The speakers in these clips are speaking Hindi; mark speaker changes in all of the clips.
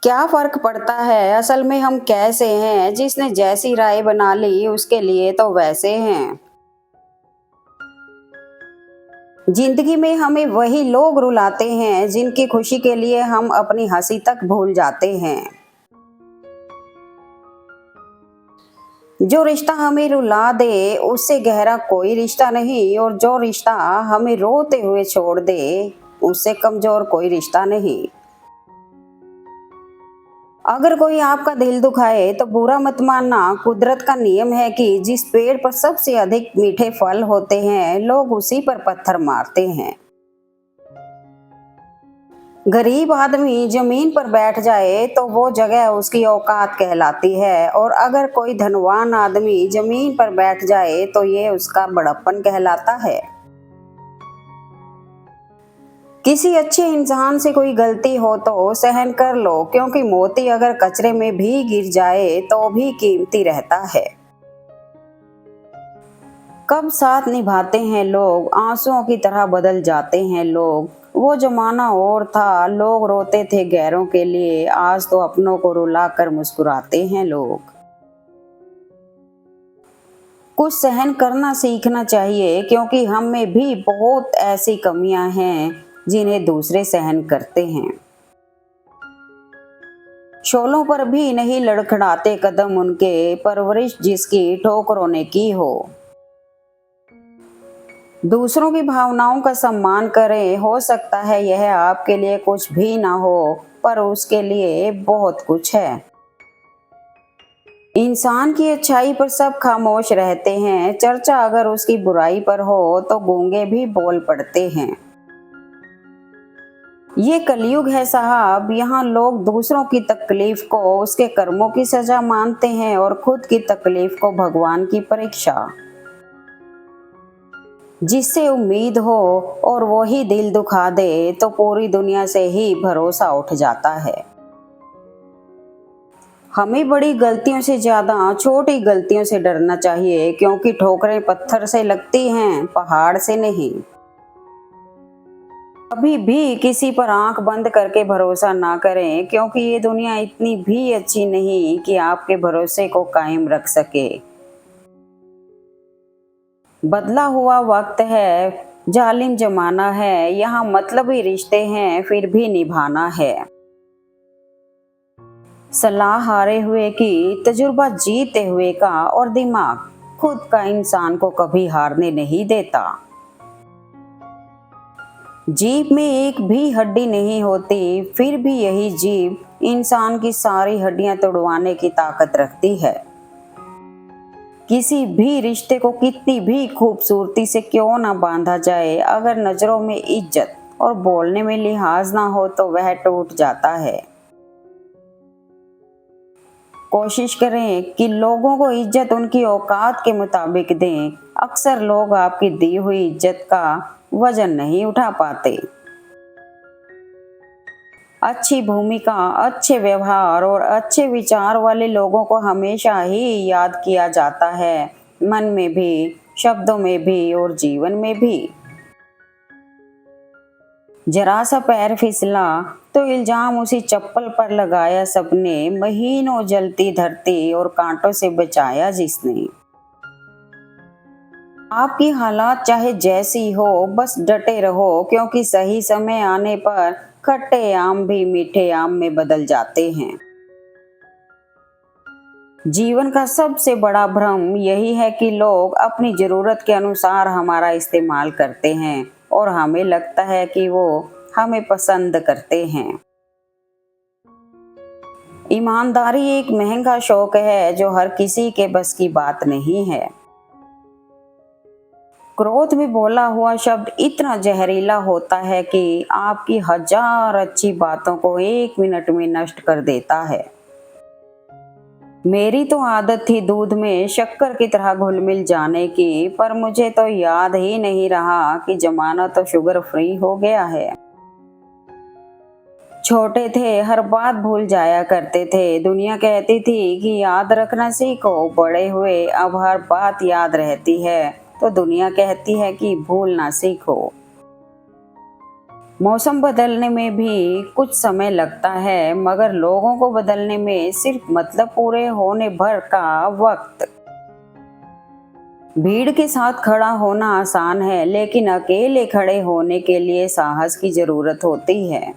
Speaker 1: क्या फर्क पड़ता है, असल में हम कैसे हैं, जिसने जैसी राय बना ली उसके लिए तो वैसे हैं। जिंदगी में हमें वही लोग रुलाते हैं जिनकी खुशी के लिए हम अपनी हंसी तक भूल जाते हैं। जो रिश्ता हमें रुला दे उससे गहरा कोई रिश्ता नहीं, और जो रिश्ता हमें रोते हुए छोड़ दे उससे कमजोर कोई रिश्ता नहीं। अगर कोई आपका दिल दुखाए तो बुरा मत मानना। कुदरत का नियम है कि जिस पेड़ पर सबसे अधिक मीठे फल होते हैं लोग उसी पर पत्थर मारते हैं। गरीब आदमी जमीन पर बैठ जाए तो वो जगह उसकी औकात कहलाती है, और अगर कोई धनवान आदमी जमीन पर बैठ जाए तो ये उसका बड़प्पन कहलाता है। किसी अच्छे इंसान से कोई गलती हो तो सहन कर लो, क्योंकि मोती अगर कचरे में भी गिर जाए तो भी कीमती रहता है। कब साथ निभाते हैं लोग, आंसुओं की तरह बदल जाते हैं लोग। वो जमाना और था, लोग रोते थे गैरों के लिए, आज तो अपनों को रुला कर मुस्कुराते हैं लोग। कुछ सहन करना सीखना चाहिए, क्योंकि हम में भी बहुत ऐसी कमियां हैं जिन्हें दूसरे सहन करते हैं। शोलों पर भी नहीं लड़खड़ाते कदम उनके, परवरिश जिसकी ठोकरों ने की हो। दूसरों की भावनाओं का सम्मान करें, हो सकता है यह आपके लिए कुछ भी ना हो पर उसके लिए बहुत कुछ है। इंसान की अच्छाई पर सब खामोश रहते हैं, चर्चा अगर उसकी बुराई पर हो तो गूंगे भी बोल पड़ते हैं। ये कलयुग है साहब, यहाँ लोग दूसरों की तकलीफ को उसके कर्मों की सजा मानते हैं और खुद की तकलीफ को भगवान की परीक्षा। जिससे उम्मीद हो और वो ही दिल दुखा दे तो पूरी दुनिया से ही भरोसा उठ जाता है। हमें बड़ी गलतियों से ज्यादा छोटी गलतियों से डरना चाहिए, क्योंकि ठोकरें पत्थर से लगती हैं, पहाड़ से नहीं। कभी भी किसी पर आंख बंद करके भरोसा ना करें, क्योंकि ये दुनिया इतनी भी अच्छी नहीं कि आपके भरोसे को कायम रख सके। बदला हुआ वक्त है, जालिम जमाना है, यहाँ मतलबी रिश्ते हैं फिर भी निभाना है। सलाह हारे हुए की, तजुर्बा जीते हुए का, और दिमाग खुद का इंसान को कभी हारने नहीं देता। जीभ में एक भी हड्डी नहीं होती, फिर भी यही जीभ इंसान की सारी हड्डियां तोड़वाने की ताकत रखती है। किसी भी रिश्ते को कितनी भी खूबसूरती से क्यों ना बांधा जाए, अगर नजरों में इज्जत और बोलने में लिहाज ना हो तो वह टूट जाता है। कोशिश करें कि लोगों को इज्जत उनकी औकात के मुताबिक दें। अक्सर लोग आपकी दी हुई इज्जत का वजन नहीं उठा पाते। अच्छी भूमिका, अच्छे व्यवहार और अच्छे विचार वाले लोगों को हमेशा ही याद किया जाता है, मन में भी, शब्दों में भी और जीवन में भी। जरा सा पैर फिसला तो इल्जाम उसी चप्पल पर लगाया सबने, महीनों जलती धरती और कांटों से बचाया जिसने। आपकी हालात चाहे जैसी हो बस डटे रहो, क्योंकि सही समय आने पर खट्टे आम भी मीठे आम में बदल जाते हैं। जीवन का सबसे बड़ा भ्रम यही है कि लोग अपनी जरूरत के अनुसार हमारा इस्तेमाल करते हैं और हमें लगता है कि वो हमें पसंद करते हैं। ईमानदारी एक महंगा शौक है जो हर किसी के बस की बात नहीं है। क्रोध में बोला हुआ शब्द इतना जहरीला होता है कि आपकी हजार अच्छी बातों को एक मिनट में नष्ट कर देता है। मेरी तो आदत थी दूध में शक्कर की तरह घुल मिल जाने की, पर मुझे तो याद ही नहीं रहा कि जमाना तो शुगर फ्री हो गया है। छोटे थे हर बात भूल जाया करते थे, दुनिया कहती थी कि याद रखना सीखो। बड़े हुए अब हर बात याद रहती है तो दुनिया कहती है कि भूलना सीखो। मौसम बदलने में भी कुछ समय लगता है, मगर लोगों को बदलने में सिर्फ मतलब पूरे होने भर का वक्त। भीड़ के साथ खड़ा होना आसान है, लेकिन अकेले खड़े होने के लिए साहस की जरूरत होती है।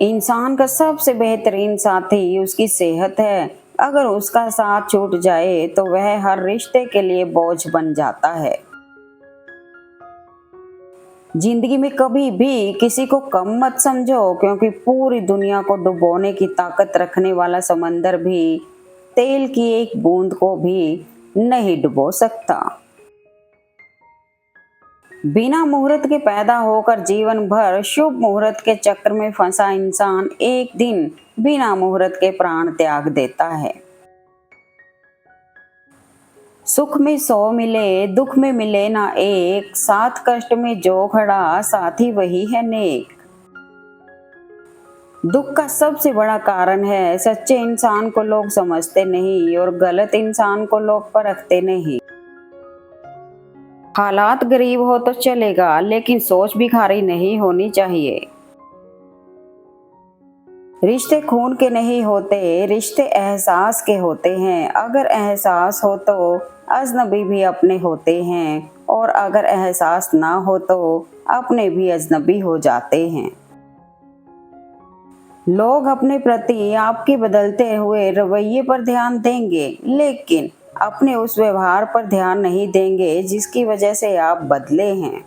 Speaker 1: इंसान का सबसे बेहतरीन साथी उसकी सेहत है। अगर उसका साथ छूट जाए तो वह हर रिश्ते के लिए बोझ बन जाता है। जिंदगी में कभी भी किसी को कम मत समझो, क्योंकि पूरी दुनिया को डुबोने की ताकत रखने वाला समंदर भी तेल की एक बूंद को भी नहीं डुबो सकता। बिना मुहूर्त के पैदा होकर जीवन भर शुभ मुहूर्त के चक्र में फंसा इंसान एक दिन बिना मुहूर्त के प्राण त्याग देता है। सुख में 100 मिले, दुख में मिले ना एक, साथ कष्ट में जो खड़ा साथी वही है नेक। दुख का सबसे बड़ा कारण है सच्चे इंसान को लोग समझते नहीं और गलत इंसान को लोग परखते नहीं। हालात गरीब हो तो चलेगा, लेकिन सोच भिखारी नहीं होनी चाहिए। रिश्ते खून के नहीं होते, रिश्ते एहसास के होते हैं। अगर एहसास हो तो अजनबी भी अपने होते हैं, और अगर एहसास ना हो तो अपने भी अजनबी हो जाते हैं। लोग अपने प्रति आपके बदलते हुए रवैये पर ध्यान देंगे, लेकिन अपने उस व्यवहार पर ध्यान नहीं देंगे जिसकी वजह से आप बदले हैं।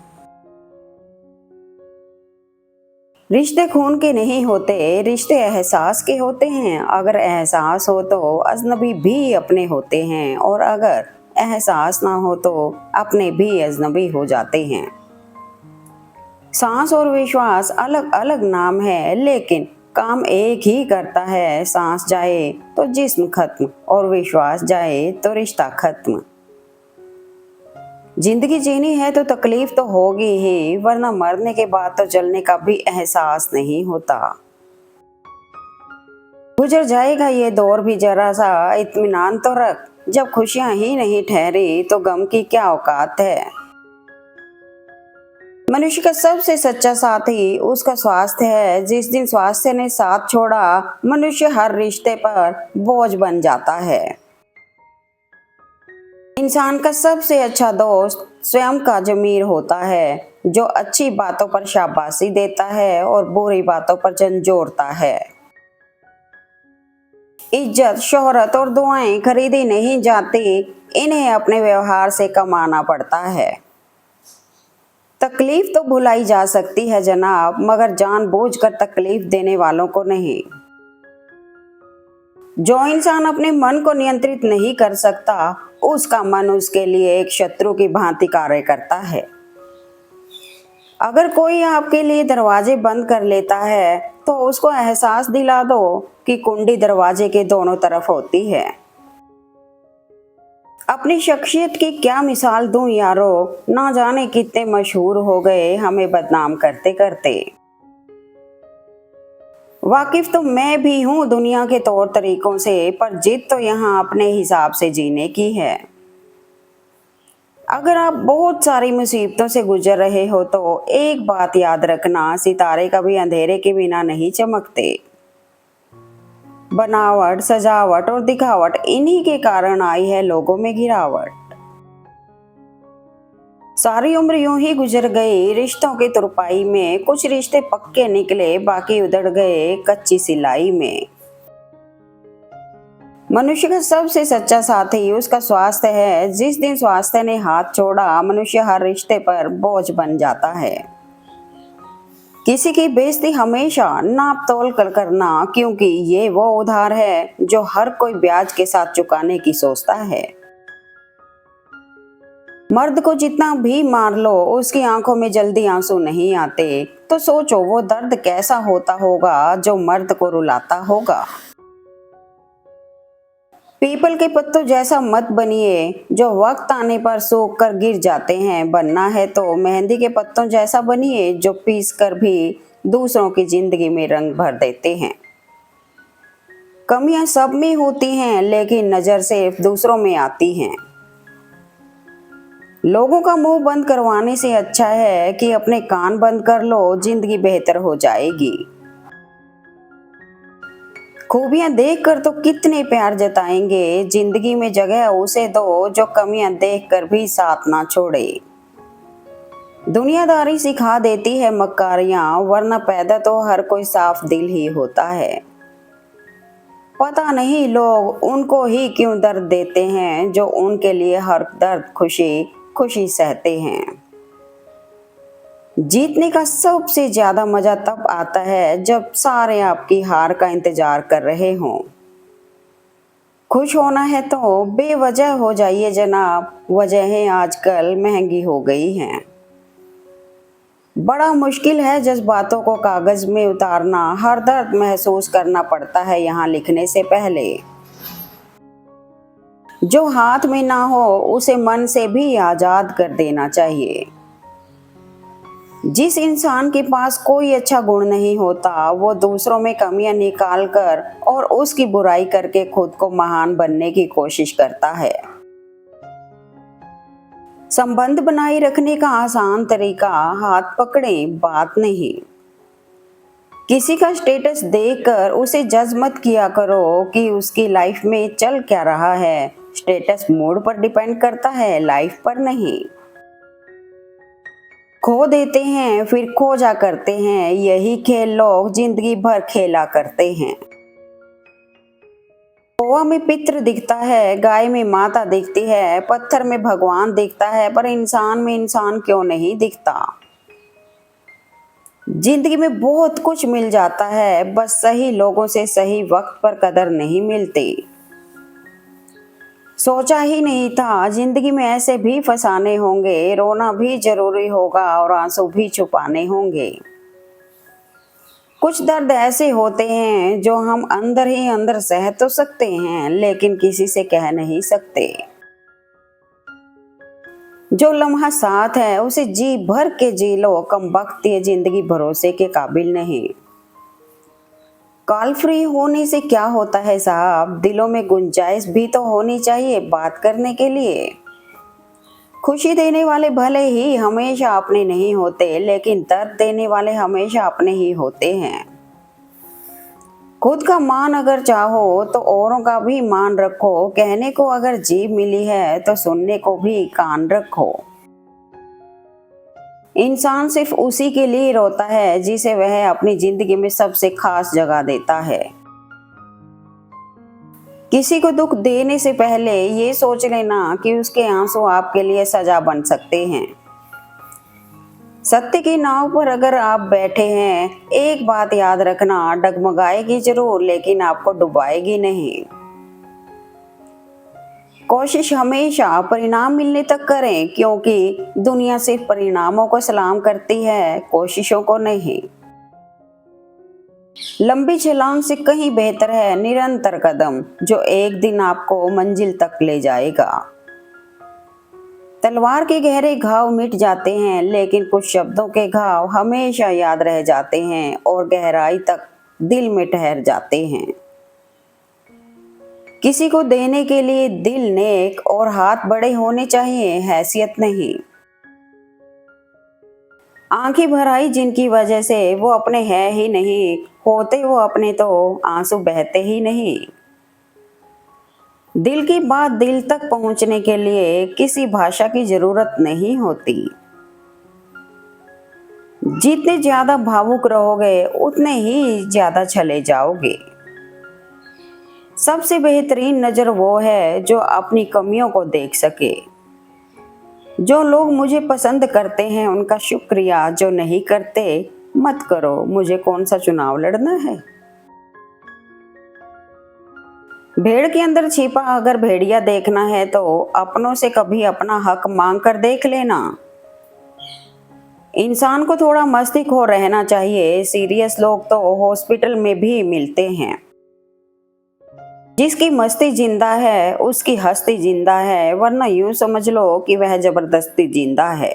Speaker 1: रिश्ते खून के नहीं होते, रिश्ते एहसास के होते हैं। अगर एहसास हो तो अजनबी भी अपने होते हैं, और अगर एहसास ना हो तो अपने भी अजनबी हो जाते हैं। सांस और विश्वास अलग अलग नाम है, लेकिन काम एक ही करता है। सांस जाए तो जिस्म खत्म, और विश्वास जाए तो रिश्ता खत्म। जिंदगी जीनी है तो तकलीफ तो होगी ही, वरना मरने के बाद तो जलने का भी एहसास नहीं होता। गुजर जाएगा ये दौर भी, जरा सा इत्मीनान तो रख। जब खुशियां ही नहीं ठहरी तो गम की क्या औकात है। मनुष्य का सबसे सच्चा साथी उसका स्वास्थ्य है। जिस दिन स्वास्थ्य ने साथ छोड़ा, मनुष्य हर रिश्ते पर बोझ बन जाता है। इंसान का सबसे अच्छा दोस्त स्वयं का ज़मीर होता है, जो अच्छी बातों पर शाबाशी देता है और बुरी बातों पर झंझोड़ता है। इज्जत, शोहरत और दुआएं खरीदी नहीं जाती, इन्हें अपने व्यवहार से कमाना पड़ता है। तकलीफ तो भुलाई जा सकती है जनाब, मगर जानबूझकर तकलीफ देने वालों को नहीं। जो इंसान अपने मन को नियंत्रित नहीं कर सकता, उसका मन उसके लिए एक शत्रु की भांति कार्य करता है। अगर कोई आपके लिए दरवाजे बंद कर लेता है तो उसको एहसास दिला दो कि कुंडी दरवाजे के दोनों तरफ होती है। अपनी शख्सियत की क्या मिसाल दूं यारो, ना जाने कितने मशहूर हो गए हमें बदनाम करते करते। वाकिफ तो मैं भी हूँ दुनिया के तौर तरीकों से, पर जिद तो यहाँ अपने हिसाब से जीने की है। अगर आप बहुत सारी मुसीबतों से गुजर रहे हो तो एक बात याद रखना, सितारे कभी अंधेरे के बिना नहीं चमकते। बनावट, सजावट और दिखावट, इन्हीं के कारण आई है लोगों में गिरावट। सारी उम्र यूं ही गुजर गई रिश्तों की तुरपाई में। कुछ रिश्ते पक्के निकले, बाकी उधड़ गए कच्ची सिलाई में। मनुष्य का सबसे सच्चा साथी उसका स्वास्थ्य है। जिस दिन स्वास्थ्य ने हाथ छोड़ा, मनुष्य हर रिश्ते पर बोझ बन जाता है। किसी की बेइज्जती हमेशा नाप तोल कर करना, क्योंकि ये वो उधार है जो हर कोई ब्याज के साथ चुकाने की सोचता है। मर्द को जितना भी मार लो, उसकी आंखों में जल्दी आंसू नहीं आते। तो सोचो वो दर्द कैसा होता होगा जो मर्द को रुलाता होगा। पीपल के पत्तों जैसा मत बनिए जो वक्त आने पर सूख कर गिर जाते हैं। बनना है तो मेहंदी के पत्तों जैसा बनिए जो पीस कर भी दूसरों की जिंदगी में रंग भर देते हैं। कमियां सब में होती हैं, लेकिन नजर सिर्फ दूसरों में आती हैं। लोगों का मुंह बंद करवाने से अच्छा है कि अपने कान बंद कर लो, जिंदगी बेहतर हो जाएगी। खूबियां देखकर तो कितने प्यार जताएंगे, जिंदगी में जगह उसे दो जो कमियां देखकर भी साथ ना छोड़े। दुनियादारी सिखा देती है मक्कारियां, वरना पैदा तो हर कोई साफ दिल ही होता है। पता नहीं लोग उनको ही क्यों दर्द देते हैं जो उनके लिए हर दर्द खुशी खुशी सहते हैं। जीतने का सबसे ज्यादा मजा तब आता है जब सारे आपकी हार का इंतजार कर रहे हों। खुश होना है तो बेवजह हो जाइए जनाब, वजहें आजकल महंगी हो गई हैं। बड़ा मुश्किल है जज्बातों को कागज में उतारना, हर दर्द महसूस करना पड़ता है यहाँ लिखने से पहले। जो हाथ में ना हो उसे मन से भी आजाद कर देना चाहिए। जिस इंसान के पास कोई अच्छा गुण नहीं होता वो दूसरों में कमियां निकाल कर और उसकी बुराई करके खुद को महान बनने की कोशिश करता है। संबंध बनाए रखने का आसान तरीका हाथ पकड़े, बात नहीं। किसी का स्टेटस देखकर उसे जज मत किया करो कि उसकी लाइफ में चल क्या रहा है। स्टेटस मूड पर डिपेंड करता है, लाइफ पर नहीं। खो देते हैं फिर खो जा करते हैं, यही खेल लोग जिंदगी भर खेला करते हैं। कौवा में पितृ दिखता है, गाय में माता दिखती है, पत्थर में भगवान दिखता है, पर इंसान में इंसान क्यों नहीं दिखता। जिंदगी में बहुत कुछ मिल जाता है, बस सही लोगों से सही वक्त पर कदर नहीं मिलती। सोचा ही नहीं था जिंदगी में ऐसे भी फसाने होंगे, रोना भी जरूरी होगा और आंसू भी छुपाने होंगे। कुछ दर्द ऐसे होते हैं जो हम अंदर ही अंदर सह तो सकते हैं लेकिन किसी से कह नहीं सकते। जो लम्हा साथ है उसे जी भर के जी लो, कम वक्त ये जिंदगी भरोसे के काबिल नहीं। कॉल फ्री होने से क्या होता है साहब, दिलों में गुंजाइश भी तो होनी चाहिए बात करने के लिए। खुशी देने वाले भले ही हमेशा अपने नहीं होते, लेकिन दर्द देने वाले हमेशा अपने ही होते हैं। खुद का मान अगर चाहो तो औरों का भी मान रखो, कहने को अगर जीभ मिली है तो सुनने को भी कान रखो। इंसान सिर्फ उसी के लिए रोता है जिसे वह अपनी जिंदगी में सबसे खास जगह देता है। किसी को दुख देने से पहले ये सोच लेना कि उसके आंसू आपके लिए सजा बन सकते हैं। सत्य की नाव पर अगर आप बैठे हैं, एक बात याद रखना, डगमगाएगी जरूर लेकिन आपको डुबाएगी नहीं। कोशिश हमेशा परिणाम मिलने तक करें, क्योंकि दुनिया सिर्फ परिणामों को सलाम करती है, कोशिशों को नहीं। लंबी छलांग से कहीं बेहतर है निरंतर कदम, जो एक दिन आपको मंजिल तक ले जाएगा। तलवार के गहरे घाव मिट जाते हैं लेकिन कुछ शब्दों के घाव हमेशा याद रह जाते हैं और गहराई तक दिल में ठहर जाते हैं। किसी को देने के लिए दिल नेक और हाथ बड़े होने चाहिए, हैसियत नहीं। आंखें भर आई जिनकी वजह से वो अपने है ही नहीं, होते वो अपने तो आंसू बहते ही नहीं। दिल की बात दिल तक पहुंचने के लिए किसी भाषा की जरूरत नहीं होती। जितने ज्यादा भावुक रहोगे उतने ही ज्यादा छले जाओगे। सबसे बेहतरीन नजर वो है जो अपनी कमियों को देख सके। जो लोग मुझे पसंद करते हैं उनका शुक्रिया, जो नहीं करते मत करो, मुझे कौन सा चुनाव लड़ना है। भेड़ के अंदर छिपा अगर भेड़िया देखना है तो अपनों से कभी अपना हक मांग कर देख लेना। इंसान को थोड़ा मस्तीखोर रहना चाहिए, सीरियस लोग तो हॉस्पिटल में भी मिलते हैं। जिसकी मस्ती जिंदा है उसकी हस्ती जिंदा है, वरना यूं समझ लो कि वह जबरदस्ती जिंदा है।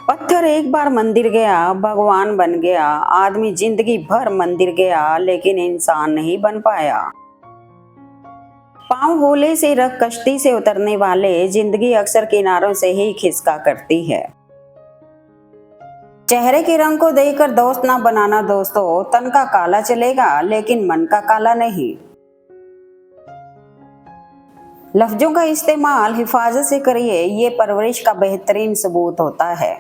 Speaker 1: पत्थर एक बार मंदिर गया, भगवान बन गया। आदमी जिंदगी भर मंदिर गया लेकिन इंसान नहीं बन पाया। पाँव होले से रख कश्ती से उतरने वाले जिंदगी अक्सर किनारों से ही खिसका करती है। चेहरे के रंग को देखकर दोस्त ना बनाना दोस्तों, तन का काला चलेगा लेकिन मन का काला नहीं। लफ्जों का इस्तेमाल हिफाजत से करिए, ये परवरिश का बेहतरीन सबूत होता है।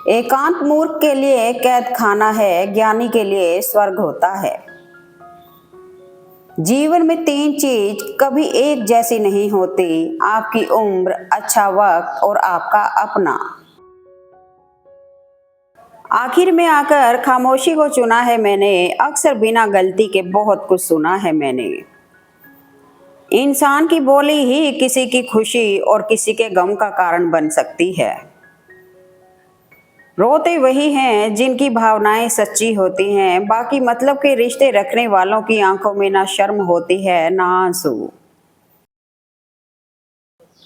Speaker 1: एकांत मूर्ख के लिए कैद खाना है, ज्ञानी के लिए स्वर्ग होता है। जीवन में 3 चीज कभी एक जैसी नहीं होती, आपकी उम्र, अच्छा वक्त और आपका अपना। आखिर में आकर खामोशी को चुना है मैंने, अक्सर बिना गलती के बहुत कुछ सुना है मैंने। इंसान की बोली ही किसी की खुशी और किसी के गम का कारण बन सकती है। रोते वही हैं जिनकी भावनाएं सच्ची होती हैं, बाकी मतलब के रिश्ते रखने वालों की आंखों में ना शर्म होती है ना आंसू।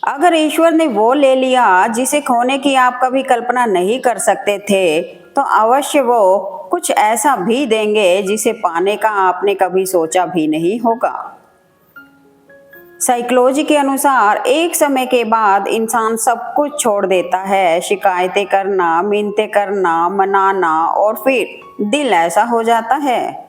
Speaker 1: अगर ईश्वर ने वो ले लिया जिसे खोने की आप कभी कल्पना नहीं कर सकते थे, तो अवश्य वो कुछ ऐसा भी देंगे जिसे पाने का आपने कभी सोचा भी नहीं होगा। साइकोलॉजी के अनुसार एक समय के बाद इंसान सब कुछ छोड़ देता है, शिकायतें करना, मिन्नतें करना, मनाना, और फिर दिल ऐसा हो जाता है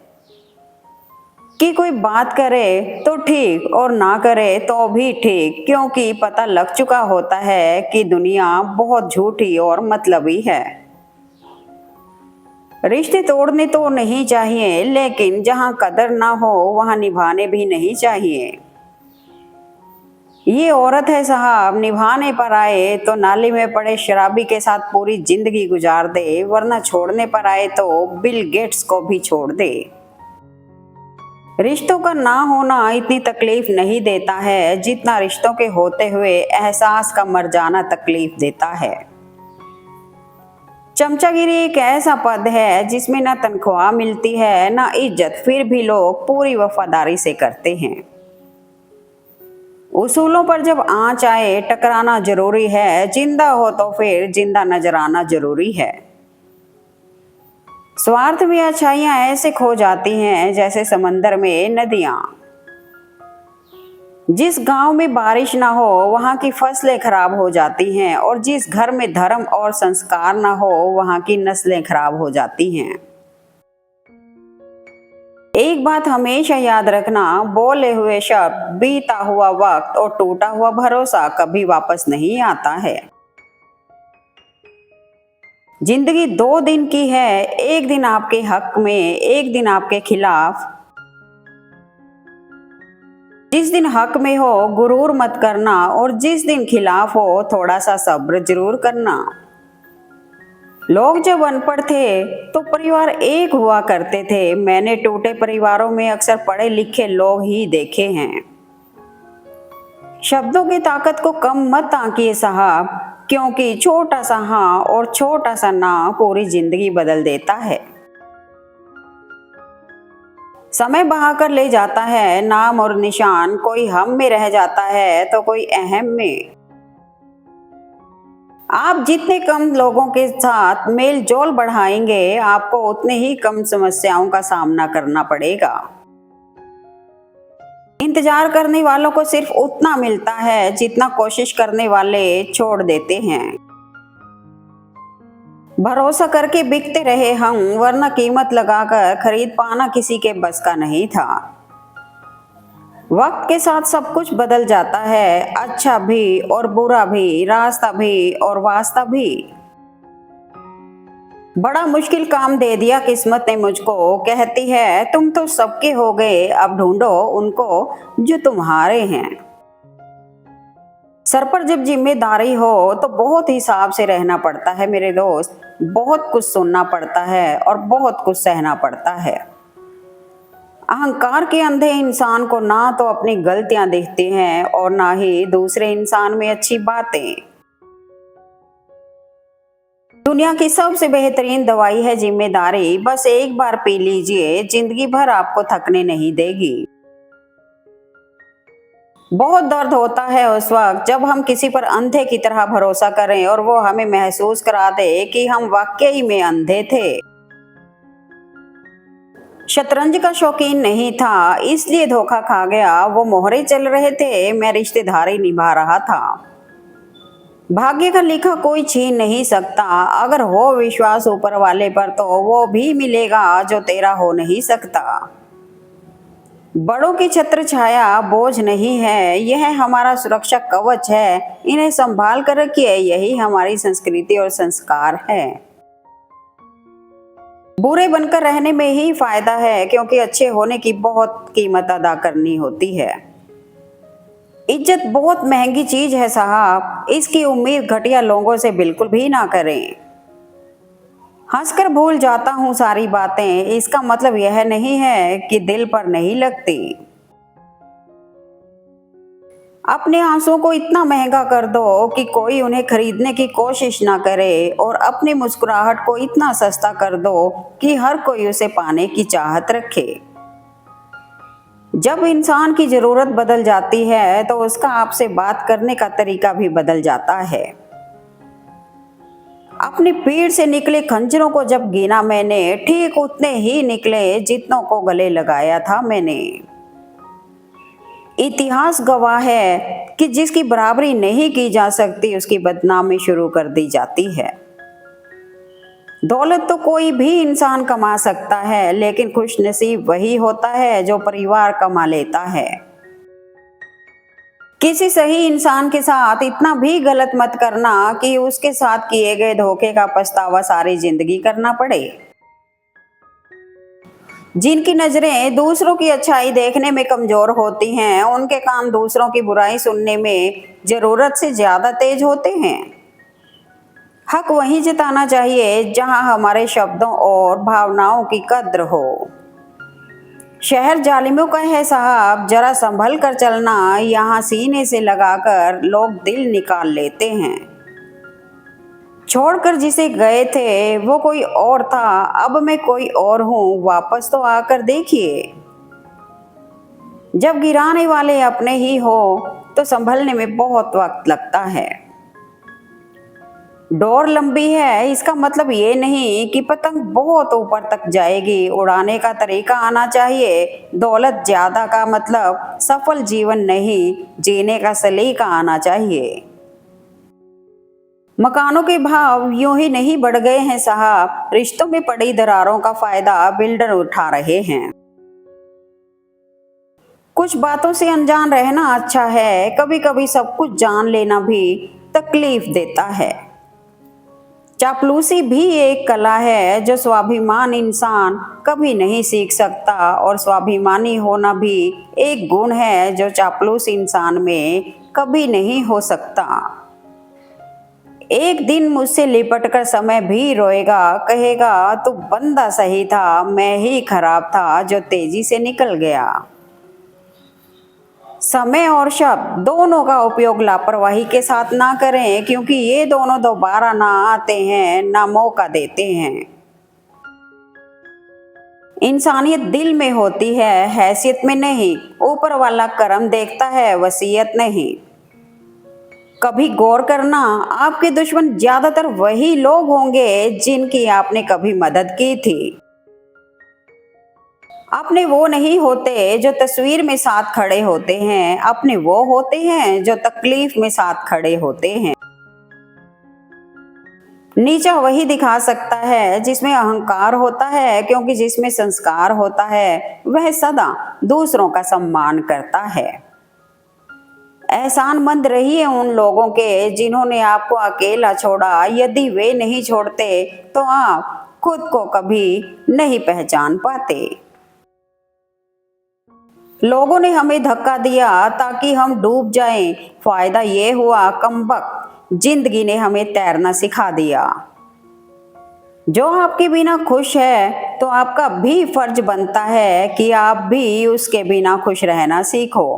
Speaker 1: कि कोई बात करे तो ठीक और ना करे तो भी ठीक, क्योंकि पता लग चुका होता है कि दुनिया बहुत झूठी और मतलबी है। रिश्ते तोड़ने तो नहीं चाहिए, लेकिन जहां कदर ना हो वहां निभाने भी नहीं चाहिए। ये औरत है साहब, निभाने पर आए तो नाली में पड़े शराबी के साथ पूरी जिंदगी गुजार दे, वरना छोड़ने पर आए तो बिल गेट्स को भी छोड़ दे। रिश्तों का ना होना इतनी तकलीफ नहीं देता है जितना रिश्तों के होते हुए एहसास का मर जाना तकलीफ देता है। चमचागिरी एक ऐसा पद है जिसमें ना तनख्वाह मिलती है ना इज्जत, फिर भी लोग पूरी वफादारी से करते हैं। उसूलों पर जब आंच आए टकराना जरूरी है, जिंदा हो तो फिर जिंदा नजर आना जरूरी है। स्वार्थ में अच्छाइयां ऐसे खो जाती हैं जैसे समंदर में नदियां। जिस गांव में बारिश ना हो वहां की फसलें खराब हो जाती हैं, और जिस घर में धर्म और संस्कार ना हो वहां की नस्लें खराब हो जाती हैं। एक बात हमेशा याद रखना, बोले हुए शब्द, बीता हुआ वक्त और टूटा हुआ भरोसा कभी वापस नहीं आता है। जिंदगी 2 दिन की है, एक दिन आपके हक में, एक दिन आपके खिलाफ। जिस दिन हक में हो गुरूर मत करना, और जिस दिन खिलाफ हो थोड़ा सा सब्र जरूर करना। लोग जब अनपढ़ थे तो परिवार एक हुआ करते थे, मैंने टूटे परिवारों में अक्सर पढ़े लिखे लोग ही देखे हैं। शब्दों की ताकत को कम मत आंकिए साहब, क्योंकि छोटा सा हाँ और छोटा सा ना पूरी जिंदगी बदल देता है। समय बहाकर ले जाता है नाम और निशान, कोई हम में रह जाता है तो कोई अहम में। आप जितने कम लोगों के साथ मेल जोल बढ़ाएंगे, आपको उतने ही कम समस्याओं का सामना करना पड़ेगा। इंतजार करने वालों को सिर्फ उतना मिलता है जितना कोशिश करने वाले छोड़ देते हैं। भरोसा करके बिकते रहे हम, वरना कीमत लगाकर खरीद पाना किसी के बस का नहीं था। वक्त के साथ सब कुछ बदल जाता है, अच्छा भी और बुरा भी, रास्ता भी और वास्ता भी। बड़ा मुश्किल काम दे दिया किस्मत ने मुझको, कहती है तुम तो सबके हो गए, अब ढूंढो उनको जो तुम्हारे हैं। सर पर जब जिम्मेदारी हो तो बहुत हिसाब से रहना पड़ता है मेरे दोस्त, बहुत कुछ सुनना पड़ता है और बहुत कुछ सहना पड़ता है। अहंकार के अंधे इंसान को ना तो अपनी गलतियां दिखती हैं और ना ही दूसरे इंसान में अच्छी बातें। दुनिया की सबसे बेहतरीन दवाई है जिम्मेदारी, बस एक बार पी लीजिए, जिंदगी भर आपको थकने नहीं देगी। बहुत दर्द होता है उस वक्त जब हम किसी पर अंधे की तरह भरोसा करें और वो हमें महसूस करा दे कि हम वाकई में अंधे थे। शतरंज का शौकीन नहीं था, इसलिए धोखा खा गया। वो मोहरे चल रहे थे, मैं रिश्तेदारी निभा रहा था। भाग्य का लिखा कोई छीन नहीं सकता। अगर हो विश्वास ऊपर वाले पर तो वो भी मिलेगा जो तेरा हो नहीं सकता। बड़ों की छत्र छाया बोझ नहीं है, यह हमारा सुरक्षा कवच है। इन्हें संभाल कर रखिए, यही हमारी संस्कृति और संस्कार है। बुरे बनकर रहने में ही फायदा है, क्योंकि अच्छे होने की बहुत कीमत अदा करनी होती है। इज्जत बहुत महंगी चीज है साहब, इसकी उम्मीद घटिया लोगों से बिल्कुल भी ना करें। हंसकर भूल जाता हूँ सारी बातें, इसका मतलब यह नहीं है कि दिल पर नहीं लगती। अपने आंसुओं को इतना महंगा कर दो कि कोई उन्हें खरीदने की कोशिश ना करे, और अपनी मुस्कुराहट को इतना सस्ता कर दो कि हर कोई उसे पाने की चाहत रखे। जब इंसान की जरूरत बदल जाती है तो उसका आपसे बात करने का तरीका भी बदल जाता है। अपनी पीठ से निकले खंजरों को जब गिना मैंने, ठीक उतने ही निकले जितनों को गले लगाया था मैंने। इतिहास गवाह है कि जिसकी बराबरी नहीं की जा सकती, उसकी बदनामी शुरू कर दी जाती है। दौलत तो कोई भी इंसान कमा सकता है, लेकिन खुशनसीब वही होता है जो परिवार कमा लेता है। किसी सही इंसान के साथ इतना भी गलत मत करना कि उसके साथ किए गए धोखे का पछतावा सारी जिंदगी करना पड़े। जिनकी नजरें दूसरों की अच्छाई देखने में कमजोर होती हैं, उनके कान दूसरों की बुराई सुनने में जरूरत से ज्यादा तेज होते हैं। हक वहीं जताना चाहिए जहां हमारे शब्दों और भावनाओं की कद्र हो। शहर जालिमों का है साहब, जरा संभल कर चलना, यहाँ सीने से लगाकर लोग दिल निकाल लेते हैं। छोड़कर जिसे गए थे वो कोई और था, अब मैं कोई और हूँ, वापस तो आकर देखिए। जब गिराने वाले अपने ही हो तो संभलने में बहुत वक्त लगता है। डोर लंबी है, इसका मतलब ये नहीं कि पतंग बहुत ऊपर तक जाएगी। उड़ाने का तरीका आना चाहिए। दौलत ज्यादा का मतलब सफल जीवन नहीं, जीने का सलीका आना चाहिए। मकानों के भाव यूं ही नहीं बढ़ गए हैं साहब, रिश्तों में पड़ी दरारों का फायदा बिल्डर उठा रहे हैं। कुछ बातों से अनजान रहना अच्छा है, कभी कभी सब कुछ जान लेना भी तकलीफ देता है। चापलूसी भी एक कला है जो स्वाभिमान इंसान कभी नहीं सीख सकता, और स्वाभिमानी होना भी एक गुण है जो चापलूस इंसान में कभी नहीं हो सकता। एक दिन मुझसे लिपटकर समय भी रोएगा, कहेगा तू बंदा सही था, मैं ही खराब था जो तेजी से निकल गया। समय और शब्द दोनों का उपयोग लापरवाही के साथ ना करें, क्योंकि ये दोनों दोबारा ना आते हैं ना मौका देते हैं। इंसानियत दिल में होती है, हैसियत में नहीं। ऊपर वाला करम देखता है, वसीयत नहीं। कभी गौर करना, आपके दुश्मन ज्यादातर वही लोग होंगे जिनकी आपने कभी मदद की थी। अपने वो नहीं होते जो तस्वीर में साथ खड़े होते हैं, अपने वो होते हैं जो तकलीफ में साथ खड़े होते हैं। नीचा वही दिखा सकता है जिसमें अहंकार होता है, क्योंकि जिसमें संस्कार होता है वह सदा दूसरों का सम्मान करता है। एहसानमंद रहिए उन लोगों के जिन्होंने आपको अकेला छोड़ा। यदि वे नहीं छोड़ते तो आप खुद को कभी नहीं पहचान पाते। लोगों ने हमें धक्का दिया ताकि हम डूब जाएं, फायदा ये हुआ कमबख्त जिंदगी ने हमें तैरना सिखा दिया। जो आपके बिना खुश है तो आपका भी फर्ज बनता है कि आप भी उसके बिना खुश रहना सीखो।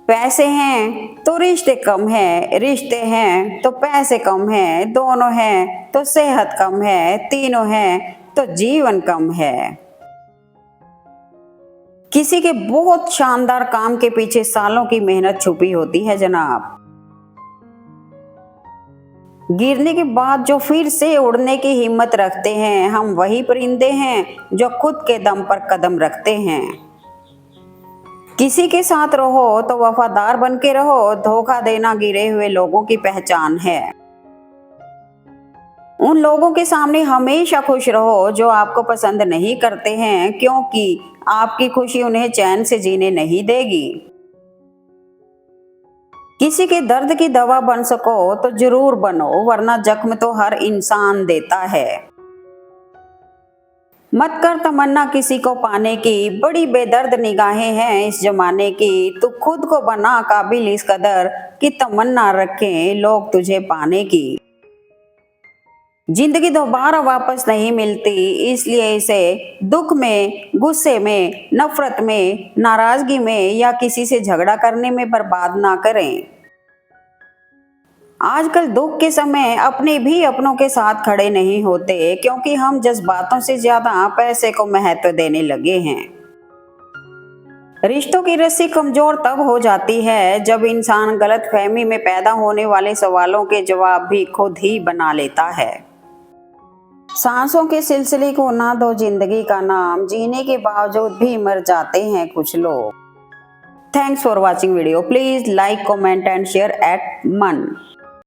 Speaker 1: पैसे हैं तो रिश्ते कम है, रिश्ते हैं तो पैसे कम है, दोनों हैं तो सेहत कम है, तीनों हैं तो जीवन कम है। किसी के बहुत शानदार काम के पीछे सालों की मेहनत छुपी होती है जनाब। गिरने के बाद जो फिर से उड़ने की हिम्मत रखते हैं, हम वही परिंदे हैं जो खुद के दम पर कदम रखते हैं। किसी के साथ रहो तो वफादार बन के रहो, धोखा देना गिरे हुए लोगों की पहचान है। उन लोगों के सामने हमेशा खुश रहो जो आपको पसंद नहीं करते हैं, क्योंकि आपकी खुशी उन्हें चैन से जीने नहीं देगी। किसी के दर्द की दवा बन सको तो जरूर बनो, वरना जख्म तो हर इंसान देता है। मत कर तमन्ना किसी को पाने की, बड़ी बेदर्द निगाहें हैं इस जमाने की। तू खुद को बना काबिल इस कदर कि तमन्ना रखें लोग तुझे पाने की। जिंदगी दोबारा वापस नहीं मिलती, इसलिए इसे दुख में, गुस्से में, नफरत में, नाराजगी में या किसी से झगड़ा करने में बर्बाद ना करें। आजकल दुख के समय अपने भी अपनों के साथ खड़े नहीं होते, क्योंकि हम जज्बातों से ज्यादा पैसे को महत्व देने लगे हैं। रिश्तों की रस्सी कमजोर तब हो जाती है जब इंसान गलतफहमी में पैदा होने वाले सवालों के जवाब भी खुद ही बना लेता है। सांसों के सिलसिले को ना दो जिंदगी का नाम, जीने के बावजूद भी मर जाते हैं कुछ लोग। Thanks for watching video. Please like, comment and share eight मन।